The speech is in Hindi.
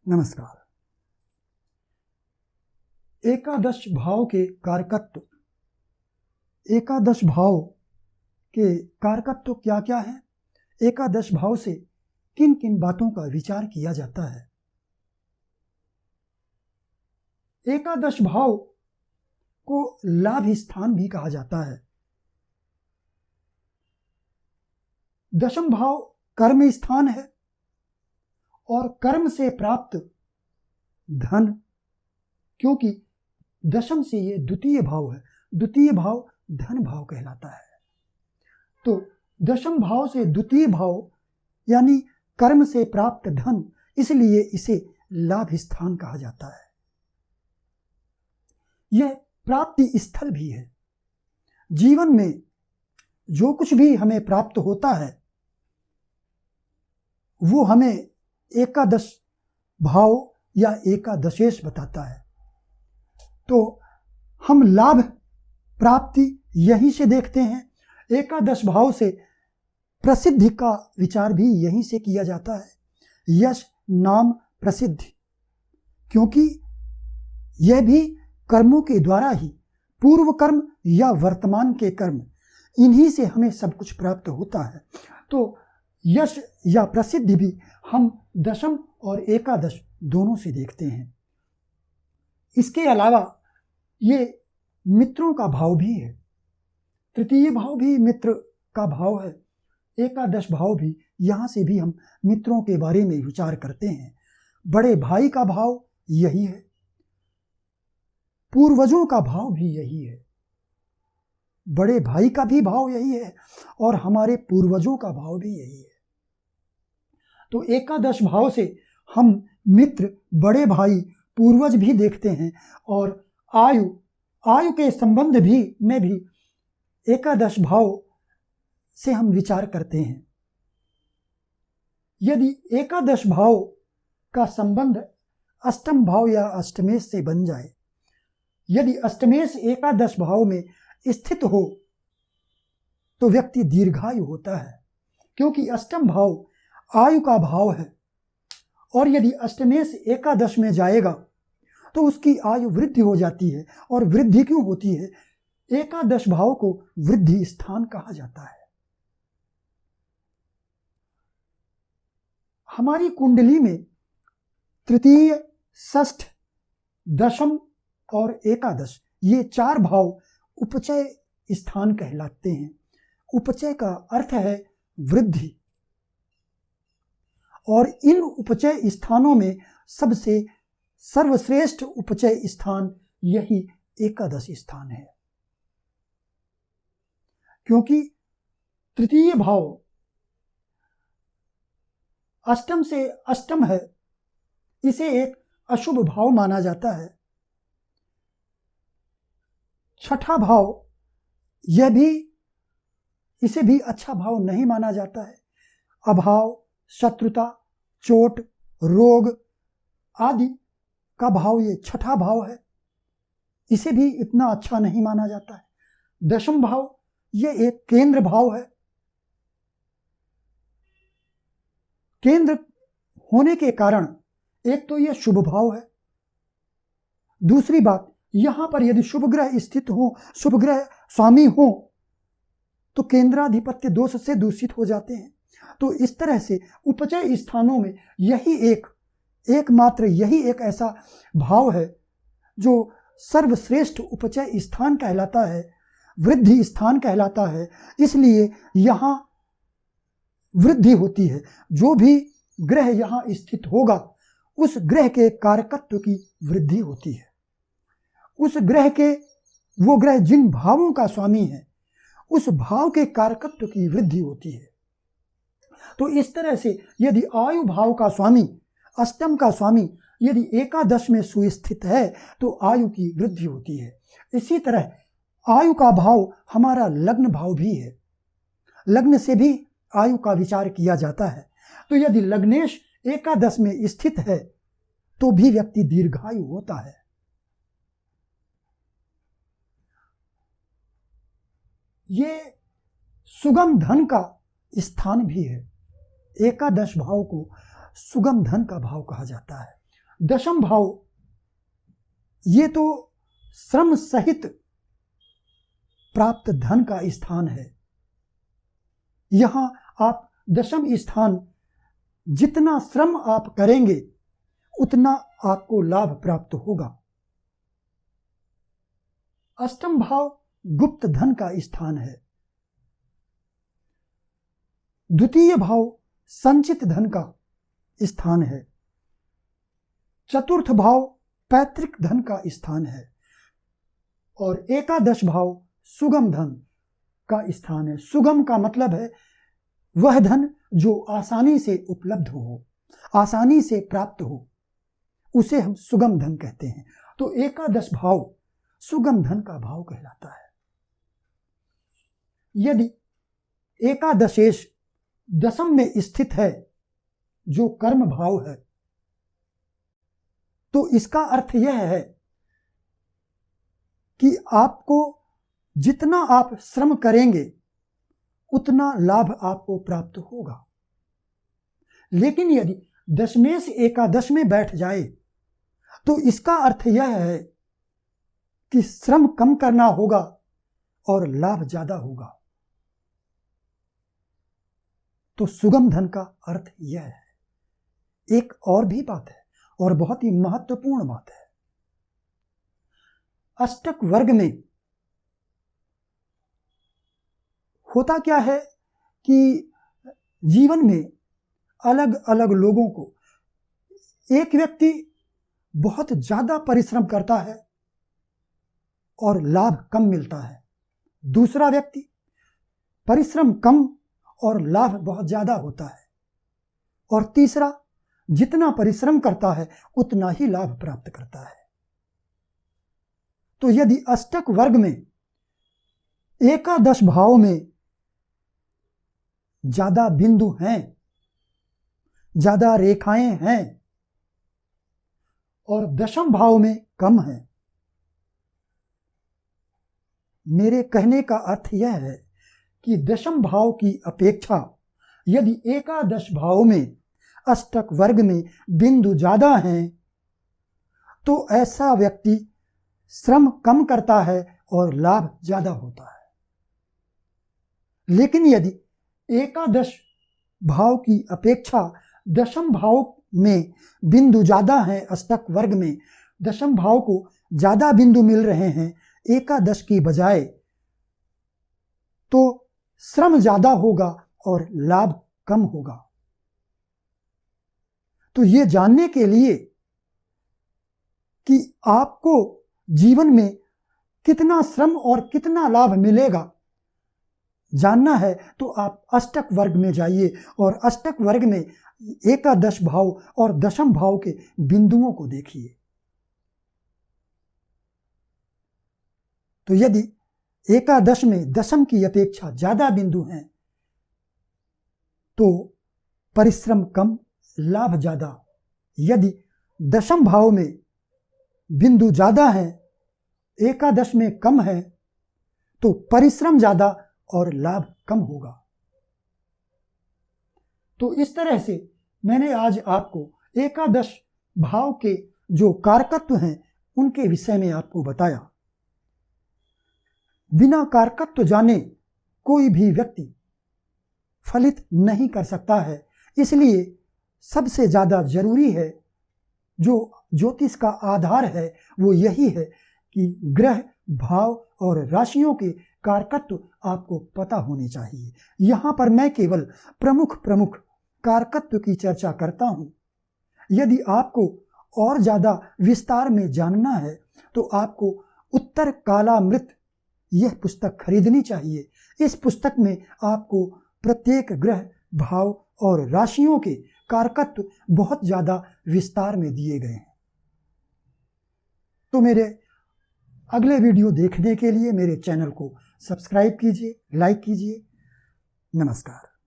नमस्कार। एकादश भाव के कारकत्व। एकादश भाव के कारकत्व क्या क्या है? एकादश भाव से किन किन बातों का विचार किया जाता है? एकादश भाव को लाभ स्थान भी कहा जाता है। दशम भाव कर्म स्थान है और कर्म से प्राप्त धन, क्योंकि दशम से ये द्वितीय भाव है, द्वितीय भाव धन भाव कहलाता है। तो दशम भाव से द्वितीय भाव यानी कर्म से प्राप्त धन, इसलिए इसे लाभ स्थान कहा जाता है। यह प्राप्ति स्थल भी है। जीवन में जो कुछ भी हमें प्राप्त होता है वो हमें एकादश भाव या एकादशेश बताता है। तो हम लाभ प्राप्ति यहीं से देखते हैं। एकादश भाव से प्रसिद्धि का विचार भी यहीं से किया जाता है। यश, नाम, प्रसिद्धि, क्योंकि यह भी कर्मों के द्वारा ही, पूर्व कर्म या वर्तमान के कर्म, इन्हीं से हमें सब कुछ प्राप्त होता है। तो यश या प्रसिद्धि भी हम दशम और एकादश दोनों से देखते हैं। इसके अलावा ये मित्रों का भाव भी है। तृतीय भाव भी मित्र का भाव है। एकादश भाव भी, यहाँ से भी हम मित्रों के बारे में विचार करते हैं। बड़े भाई का भाव यही है, पूर्वजों का भाव भी यही है। बड़े भाई का भी भाव यही है और हमारे पूर्वजों का भाव भी यही है। तो एकादश भाव से हम मित्र, बड़े भाई, पूर्वज भी देखते हैं और आयु के संबंध में भी एकादश भाव से हम विचार करते हैं। यदि एकादश भाव का संबंध अष्टम भाव या अष्टमेश से बन जाए, यदि अष्टमेश एकादश भाव में स्थित हो तो व्यक्ति दीर्घायु होता है, क्योंकि अष्टम भाव आयु का भाव है। और यदि अष्टमेश एकादश में जाएगा तो उसकी आयु वृद्धि हो जाती है। और वृद्धि क्यों होती है? एकादश भाव को वृद्धि स्थान कहा जाता है। हमारी कुंडली में तृतीय, षष्ठ, दशम और एकादश, ये चार भाव उपचय स्थान कहलाते हैं। उपचय का अर्थ है वृद्धि, और इन उपचय स्थानों में सबसे सर्वश्रेष्ठ उपचय स्थान यही एकादश स्थान है, क्योंकि तृतीय भाव अष्टम से अष्टम है, इसे एक अशुभ भाव माना जाता है। छठा भाव इसे भी अच्छा भाव नहीं माना जाता है। अभाव, शत्रुता, चोट, रोग आदि का भाव ये छठा भाव है, इसे भी इतना अच्छा नहीं माना जाता है। दशम भाव ये एक केंद्र भाव है। केंद्र होने के कारण एक तो ये शुभ भाव है। दूसरी बात, यहां पर यदि शुभ ग्रह स्थित हो, शुभ ग्रह स्वामी हो, तो केंद्राधिपत्य दोष से दूषित हो जाते हैं। तो इस तरह से उपचय स्थानों में यही एकमात्र यही एक ऐसा भाव है जो सर्वश्रेष्ठ उपचय स्थान कहलाता है, वृद्धि स्थान कहलाता है। इसलिए यहाँ वृद्धि होती है। जो भी ग्रह यहाँ स्थित होगा उस ग्रह के कारकत्व की वृद्धि होती है। वो ग्रह जिन भावों का स्वामी है उस भाव के कारकत्व की वृद्धि होती है। तो इस तरह से यदि आयु भाव का स्वामी, अष्टम का स्वामी यदि एकादश में सुस्थित है तो आयु की वृद्धि होती है। इसी तरह आयु का भाव हमारा लग्न भाव भी है। लग्न से भी आयु का विचार किया जाता है। तो यदि लग्नेश एकादश में स्थित है तो भी व्यक्ति दीर्घायु होता है। ये सुगम धन का स्थान भी है। एकादश भाव को सुगम धन का भाव कहा जाता है। दशम भाव ये तो श्रम सहित प्राप्त धन का स्थान है। यहां आप दशम स्थान, जितना श्रम आप करेंगे उतना आपको लाभ प्राप्त होगा। अष्टम भाव गुप्त धन का स्थान है। द्वितीय भाव संचित धन का स्थान है। चतुर्थ भाव पैतृक धन का स्थान है और एकादश भाव सुगम धन का स्थान है। सुगम का मतलब है वह धन जो आसानी से उपलब्ध हो, आसानी से प्राप्त हो, उसे हम सुगम धन कहते हैं। तो एकादश भाव सुगम धन का भाव कहलाता है। यदि एकादशेश दशम में स्थित है, जो कर्म भाव है, तो इसका अर्थ यह है कि आपको जितना आप श्रम करेंगे उतना लाभ आपको प्राप्त होगा। लेकिन यदि दशमेश एकादश में बैठ जाए तो इसका अर्थ यह है कि श्रम कम करना होगा और लाभ ज्यादा होगा। तो सुगम धन का अर्थ यह है। एक और भी बात है और बहुत ही महत्वपूर्ण बात है। अष्टक वर्ग में होता क्या है कि जीवन में अलग अलग लोगों को, एक व्यक्ति बहुत ज्यादा परिश्रम करता है और लाभ कम मिलता है, दूसरा व्यक्ति परिश्रम कम और लाभ बहुत ज्यादा होता है, और तीसरा जितना परिश्रम करता है उतना ही लाभ प्राप्त करता है। तो यदि अष्टक वर्ग में एकादश भाव में ज्यादा बिंदु हैं, ज्यादा रेखाएं हैं और दशम भाव में कम है, मेरे कहने का अर्थ यह है कि दशम भाव की अपेक्षा यदि एकादश भाव में अष्टक वर्ग में बिंदु ज्यादा हैं तो ऐसा व्यक्ति श्रम कम करता है और लाभ ज्यादा होता है। लेकिन यदि एकादश भाव की अपेक्षा दशम भाव में बिंदु ज्यादा हैं, अष्टक वर्ग में दशम भाव को ज्यादा बिंदु मिल रहे हैं एकादश की बजाय, तो श्रम ज्यादा होगा और लाभ कम होगा। तो ये जानने के लिए कि आपको जीवन में कितना श्रम और कितना लाभ मिलेगा जानना है तो आप अष्टक वर्ग में जाइए और अष्टक वर्ग में एकादश भाव और दशम भाव के बिंदुओं को देखिए। तो यदि एकादश में दशम की अपेक्षा ज्यादा बिंदु हैं तो परिश्रम कम, लाभ ज्यादा। यदि दशम भाव में बिंदु ज्यादा है, एकादश में कम है, तो परिश्रम ज्यादा और लाभ कम होगा। तो इस तरह से मैंने आज आपको एकादश भाव के जो कारकत्व हैं उनके विषय में आपको बताया। बिना कारकत्व जाने कोई भी व्यक्ति फलित नहीं कर सकता है। इसलिए सबसे ज्यादा जरूरी है, जो ज्योतिष का आधार है वो यही है कि ग्रह, भाव और राशियों के कारकत्व आपको पता होने चाहिए। यहां पर मैं केवल प्रमुख कारकत्व की चर्चा करता हूं। यदि आपको और ज्यादा विस्तार में जानना है तो आपको उत्तर कालामृत यह पुस्तक खरीदनी चाहिए। इस पुस्तक में आपको प्रत्येक ग्रह, भाव और राशियों के कारकत्व बहुत ज्यादा विस्तार में दिए गए हैं। तो मेरे अगले वीडियो देखने के लिए मेरे चैनल को सब्सक्राइब कीजिए, लाइक कीजिए। नमस्कार।